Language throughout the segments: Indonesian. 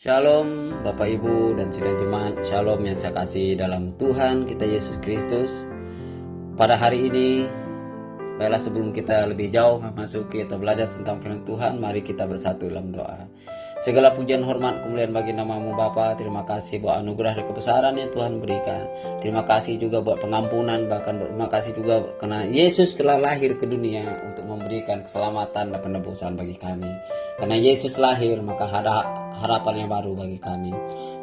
Shalom Bapak Ibu dan sidang jemaat, Shalom yang saya kasih dalam Tuhan kita Yesus Kristus. Pada hari ini, baiklah sebelum kita lebih jauh memasuki atau belajar tentang firman Tuhan, mari kita bersatu dalam doa. Segala pujian, hormat, kemuliaan bagi nama-Mu Bapa. Terima kasih buat anugerah dan kebesaran yang Tuhan berikan. Terima kasih juga buat pengampunan, bahkan terima kasih juga karena Yesus telah lahir ke dunia untuk memberikan keselamatan dan penebusan bagi kami. Karena Yesus lahir, maka ada harapan yang baru bagi kami.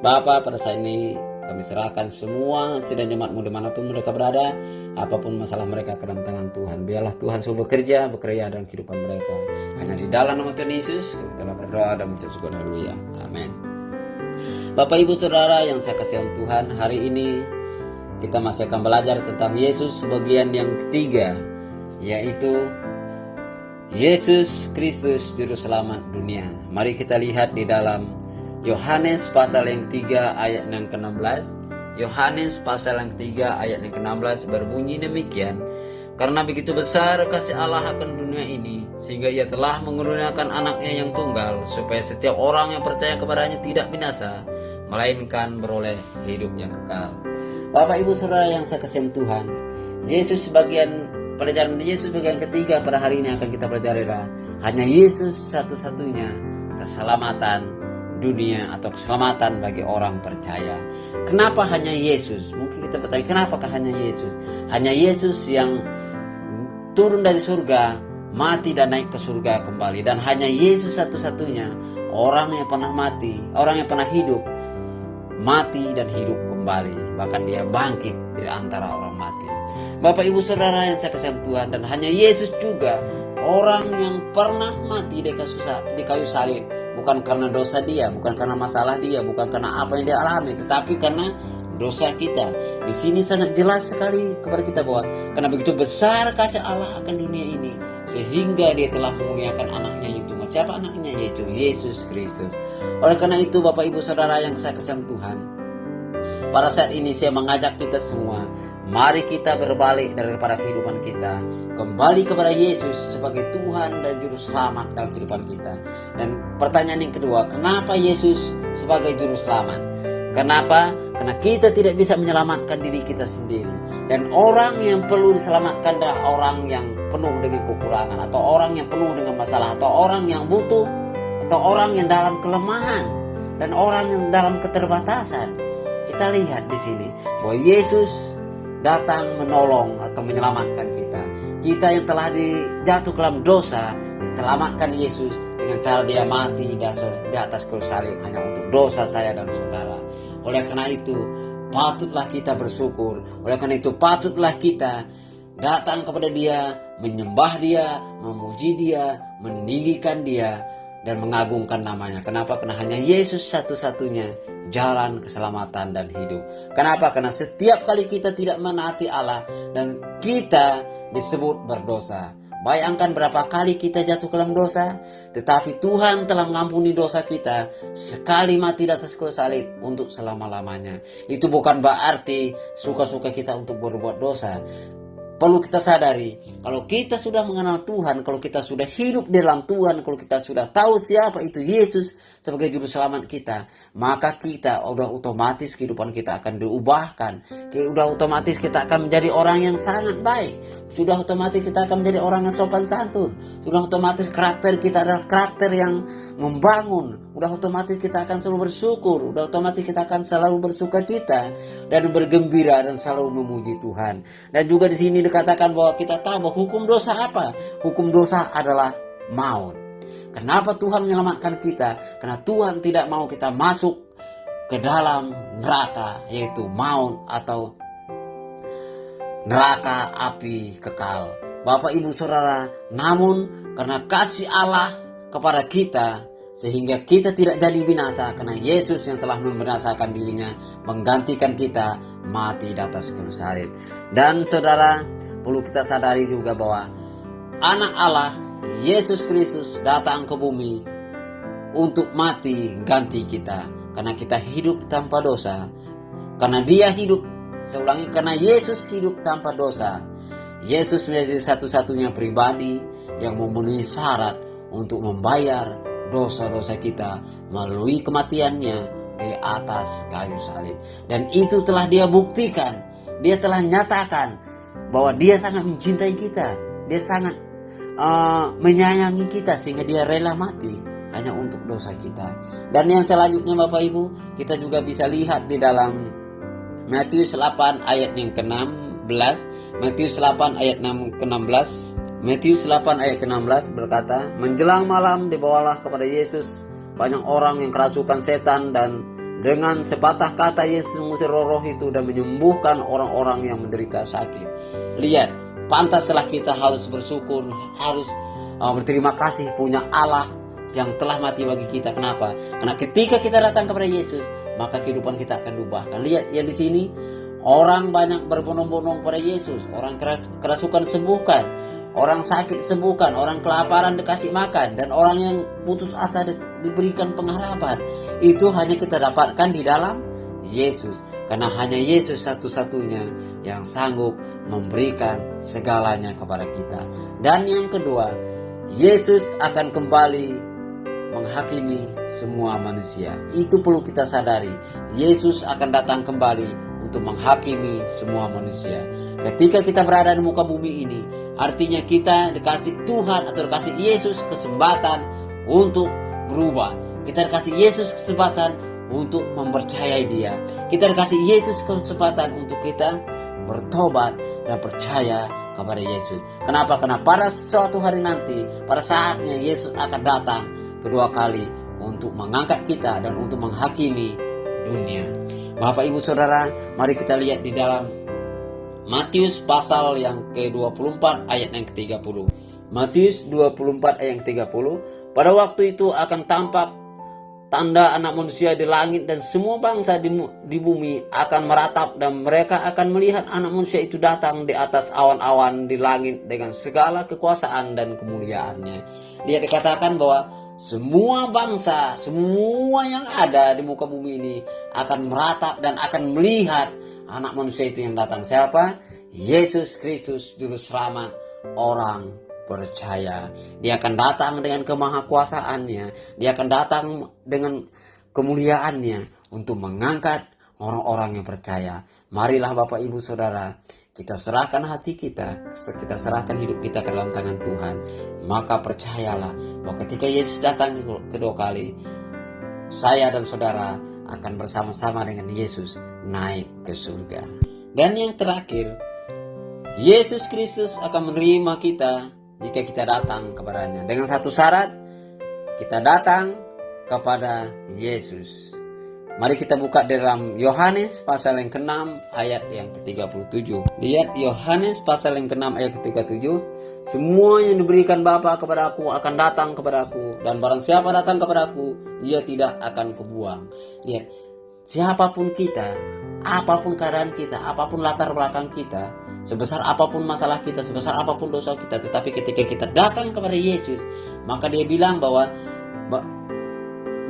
Bapa, pada saat ini kami serahkan semua sidang jemaat-Mu dimanapun mereka berada, apapun masalah mereka ke dalam tangan Tuhan. Biarlah Tuhan suruh bekerja dalam kehidupan mereka. Hanya di dalam nama Tuhan Yesus kita telah berdoa dan mengucap syukur. Haleluya. Amin. Bapak Ibu Saudara yang saya kasih dalam Tuhan, hari ini kita masih akan belajar tentang Yesus bagian yang ketiga, yaitu Yesus Kristus Juru Selamat dunia. Mari kita lihat di dalam Yohanes pasal yang 3 ayat yang ke-16. Yohanes pasal yang 3 ayat yang ke-16 berbunyi demikian. Karena begitu besar kasih Allah akan dunia ini, sehingga Ia telah mengurniakan anaknya yang tunggal, supaya setiap orang yang percaya kepadanya tidak binasa, melainkan beroleh hidup yang kekal. Bapak Ibu Saudara yang saya kasih Tuhan, Yesus pelajaran Yesus bagian ketiga pada hari ini akan kita pelajari adalah hanya Yesus satu-satunya keselamatan dunia atau keselamatan bagi orang percaya. Kenapa hanya Yesus? Mungkin kita bertanya, kenapakah hanya Yesus? Hanya Yesus yang turun dari surga, mati dan naik ke surga kembali. Dan hanya Yesus satu-satunya orang yang pernah mati, orang yang pernah hidup, mati dan hidup kembali. Bahkan Dia bangkit dari antara orang mati. Bapak Ibu Saudara yang saya kasih Tuhan, dan hanya Yesus juga orang yang pernah mati di kayu salib. Bukan karena dosa dia, bukan karena masalah dia, bukan karena apa yang dia alami, tetapi karena dosa kita. Di sini sangat jelas sekali kepada kita bahwa karena begitu besar kasih Allah akan dunia ini, sehingga Dia telah memuliakan anaknya yang tunggal. Siapa anaknya? Yaitu Yesus Kristus. Oleh karena itu Bapak Ibu Saudara yang saya kasih Tuhan, pada saat ini saya mengajak kita semua, mari kita berbalik daripada kehidupan kita, kembali kepada Yesus sebagai Tuhan dan Juru Selamat dalam kehidupan kita. Dan pertanyaan yang kedua, kenapa Yesus sebagai Juru Selamat? Kenapa? Karena kita tidak bisa menyelamatkan diri kita sendiri. Dan orang yang perlu diselamatkan adalah orang yang penuh dengan kekurangan, atau orang yang penuh dengan masalah, atau orang yang butuh, atau orang yang dalam kelemahan, dan orang yang dalam keterbatasan. Kita lihat di sini bahwa Yesus datang menolong atau menyelamatkan kita. Kita yang telah jatuh ke dalam dosa, diselamatkan Yesus dengan cara Dia mati di atas kayu salib hanya untuk dosa saya dan saudara. Oleh karena itu, patutlah kita bersyukur. Oleh karena itu, patutlah kita datang kepada Dia, menyembah Dia, memuji Dia, meninggikan Dia, dan mengagungkan namanya. Kenapa? Karena hanya Yesus satu-satunya jalan keselamatan dan hidup. Kenapa? Karena setiap kali kita tidak menaati Allah dan kita disebut berdosa. Bayangkan berapa kali kita jatuh ke dalam dosa, tetapi Tuhan telah mengampuni dosa kita sekali mati di atas kayu salib untuk selama-lamanya. Itu bukan berarti suka-suka kita untuk berbuat dosa. Perlu kita sadari, kalau kita sudah mengenal Tuhan, kalau kita sudah hidup di dalam Tuhan, kalau kita sudah tahu siapa itu Yesus sebagai Juru Selamat kita, maka kita sudah otomatis kehidupan kita akan diubahkan. Sudah otomatis kita akan menjadi orang yang sangat baik. Sudah otomatis kita akan menjadi orang yang sopan santun. Sudah otomatis karakter kita adalah karakter yang membangun. Sudah otomatis kita akan selalu bersyukur. Sudah otomatis kita akan selalu bersukacita dan bergembira dan selalu memuji Tuhan. Dan juga di sini dikatakan bahwa kita tahu bahwa hukum dosa apa? Hukum dosa adalah maut. Kenapa Tuhan menyelamatkan kita? Karena Tuhan tidak mau kita masuk ke dalam neraka, yaitu maut atau neraka api kekal. Bapak Ibu Saudara, namun karena kasih Allah kepada kita, sehingga kita tidak jadi binasa, karena Yesus yang telah membinasakan dirinya, menggantikan kita mati di atas kayu salib. Dan saudara, perlu kita sadari juga bahwa anak Allah, Yesus Kristus datang ke bumi untuk mati ganti kita. Karena kita hidup tanpa dosa. Karena Dia hidup, saya ulangi, karena Yesus hidup tanpa dosa. Yesus menjadi satu-satunya pribadi yang memenuhi syarat untuk membayar dosa-dosa kita melalui kematiannya di atas kayu salib. Dan itu telah dia buktikan, dia telah nyatakan bahwa dia sangat mencintai kita, dia sangat menyayangi kita sehingga dia rela mati hanya untuk dosa kita. Dan yang selanjutnya Bapak Ibu, kita juga bisa lihat di dalam Matius 8 ayat yang ke-16. Matius 8 ayat ke-16. Matius 8 ayat ke-16 berkata, menjelang malam dibawalah kepada Yesus banyak orang yang kerasukan setan, dan dengan sepatah kata Yesus mengusir roh-roh itu dan menyembuhkan orang-orang yang menderita sakit. Lihat, pantaslah kita harus bersyukur, harus berterima kasih punya Allah yang telah mati bagi kita. Kenapa? Karena ketika kita datang kepada Yesus, maka kehidupan kita akan diubahkan. Lihat ya di sini, orang banyak berbondong-bondong pada Yesus, orang kerasukan sembuhkan, orang sakit sembuhkan, orang kelaparan dikasih makan, dan orang yang putus asa diberikan pengharapan. Itu hanya kita dapatkan di dalam Yesus, karena hanya Yesus satu-satunya yang sanggup memberikan segalanya kepada kita. Dan yang kedua, Yesus akan kembali menghakimi semua manusia. Itu perlu kita sadari. Yesus akan datang kembali untuk menghakimi semua manusia. Ketika kita berada di muka bumi ini, artinya kita dikasih Tuhan atau dikasih Yesus kesempatan untuk berubah. Kita dikasih Yesus kesempatan untuk mempercayai Dia. Kita dikasih Yesus kesempatan untuk kita bertobat dan percaya kepada Yesus. Kenapa? Karena pada suatu hari nanti, pada saatnya Yesus akan datang kedua kali untuk mengangkat kita dan untuk menghakimi dunia. Bapak Ibu Saudara, mari kita lihat di dalam Matius pasal yang ke-24 ayat yang ke-30. Matius 24 ayat yang ke-30. Pada waktu itu akan tampak tanda anak manusia di langit, dan semua bangsa di bumi akan meratap, dan mereka akan melihat anak manusia itu datang di atas awan-awan di langit dengan segala kekuasaan dan kemuliaannya. Dia dikatakan bahwa semua bangsa, semua yang ada di muka bumi ini akan meratap dan akan melihat anak manusia itu yang datang. Siapa? Yesus Kristus, Juru Selamat orang percaya. Dia akan datang dengan kemahakuasaannya. Dia akan datang dengan kemuliaannya untuk mengangkat orang-orang yang percaya. Marilah Bapak Ibu Saudara, kita serahkan hati kita serahkan hidup kita ke dalam tangan Tuhan. Maka percayalah bahwa ketika Yesus datang kedua kali, saya dan saudara akan bersama-sama dengan Yesus naik ke surga. Dan yang terakhir, Yesus Kristus akan menerima kita jika kita datang kepadanya. Dengan satu syarat, kita datang kepada Yesus. Mari kita buka dalam Yohanes pasal yang ke-6 ayat yang ke-37. Lihat Yohanes pasal yang ke-6 ayat ke-37. Semua yang diberikan Bapa kepada aku akan datang kepada aku, dan barang siapa datang kepada aku, ia tidak akan kubuang. Lihat, siapapun kita, apapun keadaan kita, apapun latar belakang kita, sebesar apapun masalah kita, sebesar apapun dosa kita, tetapi ketika kita datang kepada Yesus, maka dia bilang bahwa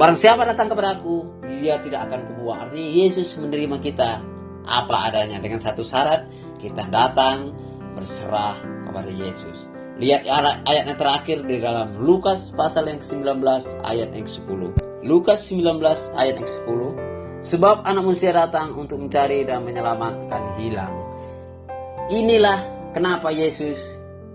barang siapa datang kepada aku, dia tidak akan kubuang. Artinya Yesus menerima kita apa adanya, dengan satu syarat, kita datang berserah kepada Yesus. Lihat ayat yang terakhir di dalam Lukas pasal yang ke-19 ayat yang ke-10. Lukas 19 ayat yang ke-10. Sebab anak manusia datang untuk mencari dan menyelamatkan hilang. Inilah kenapa Yesus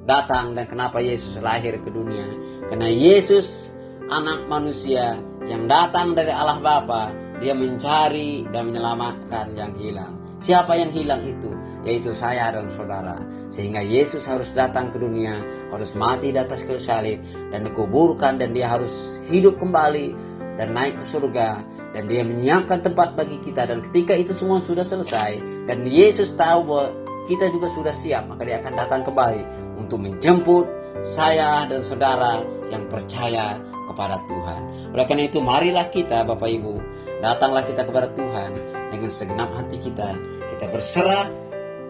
datang dan kenapa Yesus lahir ke dunia. Karena Yesus anak manusia yang datang dari Allah Bapa, dia mencari dan menyelamatkan yang hilang. Siapa yang hilang itu? Yaitu saya dan saudara. Sehingga Yesus harus datang ke dunia, harus mati di atas kayu salib dan dikuburkan, dan dia harus hidup kembali dan naik ke surga, dan dia menyiapkan tempat bagi kita. Dan ketika itu semua sudah selesai dan Yesus tahu bahwa kita juga sudah siap, maka dia akan datang kembali untuk menjemput saya dan saudara yang percaya kepada Tuhan. Oleh karena itu, marilah kita Bapak Ibu, datanglah kita kepada Tuhan dengan segenap hati kita. Kita berserah,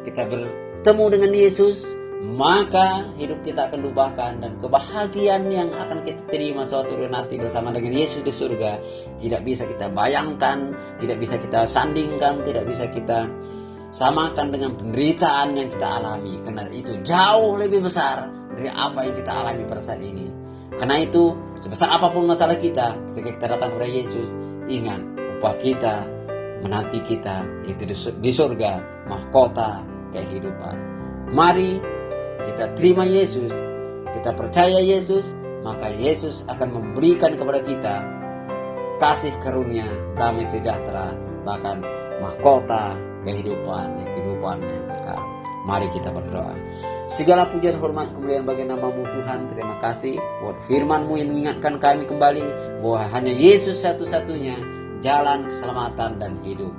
kita bertemu dengan Yesus, maka hidup kita akan diubahkan, dan kebahagiaan yang akan kita terima suatu hari nanti bersama dengan Yesus di surga tidak bisa kita bayangkan, tidak bisa kita sandingkan, tidak bisa kita samakan dengan penderitaan yang kita alami, karena itu jauh lebih besar dari apa yang kita alami pada saat ini. Karena itu, sebesar apapun masalah kita, ketika kita datang kepada Yesus, ingat, upah kita menanti kita, yaitu di surga, mahkota kehidupan. Mari kita terima Yesus, kita percaya Yesus, maka Yesus akan memberikan kepada kita kasih karunia, damai sejahtera, bahkan mahkota kehidupan yang kekal. Mari kita berdoa. Segala pujian, hormat, kemuliaan bagi nama-Mu Tuhan. Terima kasih buat firman-Mu yang mengingatkan kami kembali bahwa hanya Yesus satu-satunya jalan keselamatan dan hidup.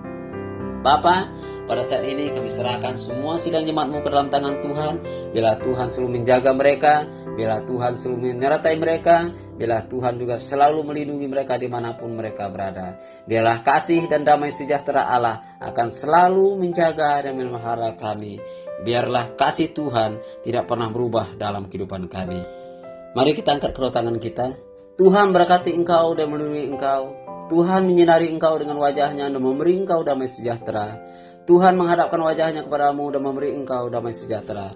Bapa, pada saat ini kami serahkan semua sidang jemaat-Mu ke dalam tangan Tuhan. Bila Tuhan selalu menjaga mereka, bila Tuhan selalu menyertai mereka, bila Tuhan juga selalu melindungi mereka dimanapun mereka berada. Biarlah kasih dan damai sejahtera Allah akan selalu menjaga dan memelihara kami. Biarlah kasih Tuhan tidak pernah berubah dalam kehidupan kami. Mari kita angkat kedua tangan kita. Tuhan berkati engkau dan melindungi engkau. Tuhan menyinari engkau dengan wajahnya dan memberi engkau damai sejahtera. Tuhan menghadapkan wajahnya kepadamu dan memberi engkau damai sejahtera.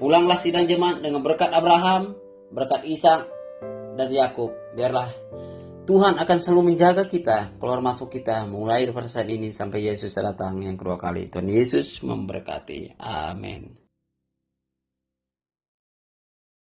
Pulanglah sidang jemaat dengan berkat Abraham, berkat Ishak dan Yakub. Biarlah Tuhan akan selalu menjaga kita, keluar masuk kita, mulai dari saat ini sampai Yesus datang yang kedua kali. Tuhan Yesus memberkati. Amin.